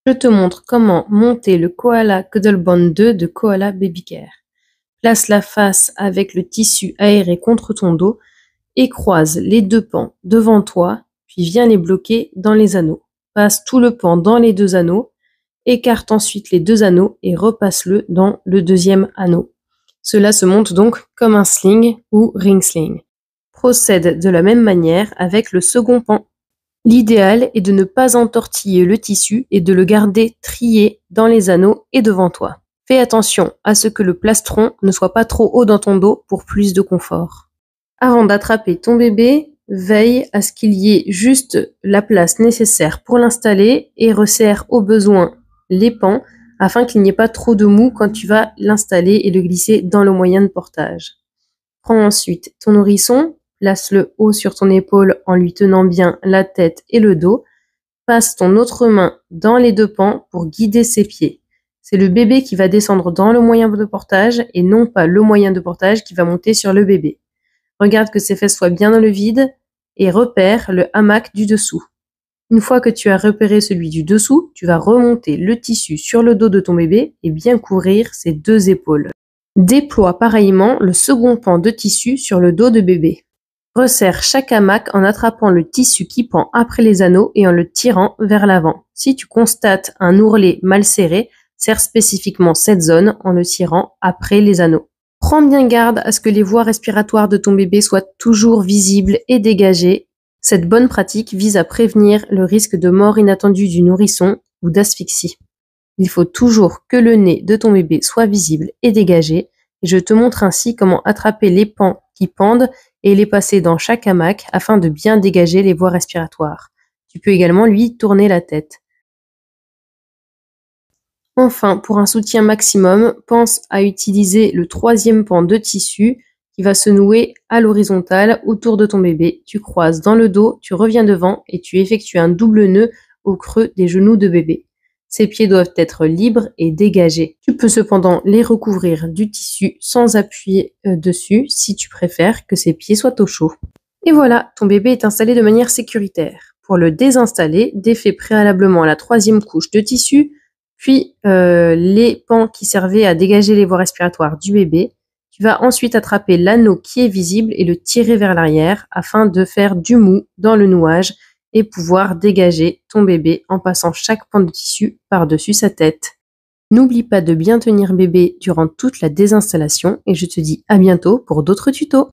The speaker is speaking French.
Je te montre comment monter le Koala Cuddle Bond 2 de Koala Baby Care. Place la face avec le tissu aéré contre ton dos et croise les deux pans devant toi, puis viens les bloquer dans les anneaux. Passe tout le pan dans les deux anneaux, écarte ensuite les deux anneaux et repasse-le dans le deuxième anneau. Cela se monte donc comme un sling ou ring sling. Procède de la même manière avec le second pan. L'idéal est de ne pas entortiller le tissu et de le garder trié dans les anneaux et devant toi. Fais attention à ce que le plastron ne soit pas trop haut dans ton dos pour plus de confort. Avant d'attraper ton bébé, veille à ce qu'il y ait juste la place nécessaire pour l'installer et resserre au besoin les pans afin qu'il n'y ait pas trop de mou quand tu vas l'installer et le glisser dans le moyen de portage. Prends ensuite ton nourrisson, place-le haut sur ton épaule en lui tenant bien la tête et le dos. Passe ton autre main dans les deux pans pour guider ses pieds. C'est le bébé qui va descendre dans le moyen de portage et non pas le moyen de portage qui va monter sur le bébé. Regarde que ses fesses soient bien dans le vide et repère le hamac du dessous. Une fois que tu as repéré celui du dessous, tu vas remonter le tissu sur le dos de ton bébé et bien couvrir ses deux épaules. Déploie pareillement le second pan de tissu sur le dos de bébé. Resserre chaque hamac en attrapant le tissu qui pend après les anneaux et en le tirant vers l'avant. Si tu constates un ourlet mal serré, serre spécifiquement cette zone en le tirant après les anneaux. Prends bien garde à ce que les voies respiratoires de ton bébé soient toujours visibles et dégagées. Cette bonne pratique vise à prévenir le risque de mort inattendue du nourrisson ou d'asphyxie. Il faut toujours que le nez de ton bébé soit visible et dégagé. Et je te montre ainsi comment attraper les pans qui pendent et les passer dans chaque hamac afin de bien dégager les voies respiratoires. Tu peux également lui tourner la tête. Enfin, pour un soutien maximum, pense à utiliser le troisième pan de tissu qui va se nouer à l'horizontale autour de ton bébé. Tu croises dans le dos, tu reviens devant et tu effectues un double nœud au creux des genoux de bébé. Ses pieds doivent être libres et dégagés. Tu peux cependant les recouvrir du tissu sans appuyer dessus si tu préfères que ses pieds soient au chaud. Et voilà, ton bébé est installé de manière sécuritaire. Pour le désinstaller, défais préalablement la troisième couche de tissu, puis les pans qui servaient à dégager les voies respiratoires du bébé. Tu vas ensuite attraper l'anneau qui est visible et le tirer vers l'arrière afin de faire du mou dans le nouage et pouvoir dégager ton bébé en passant chaque pan de tissu par-dessus sa tête. N'oublie pas de bien tenir bébé durant toute la désinstallation et je te dis à bientôt pour d'autres tutos.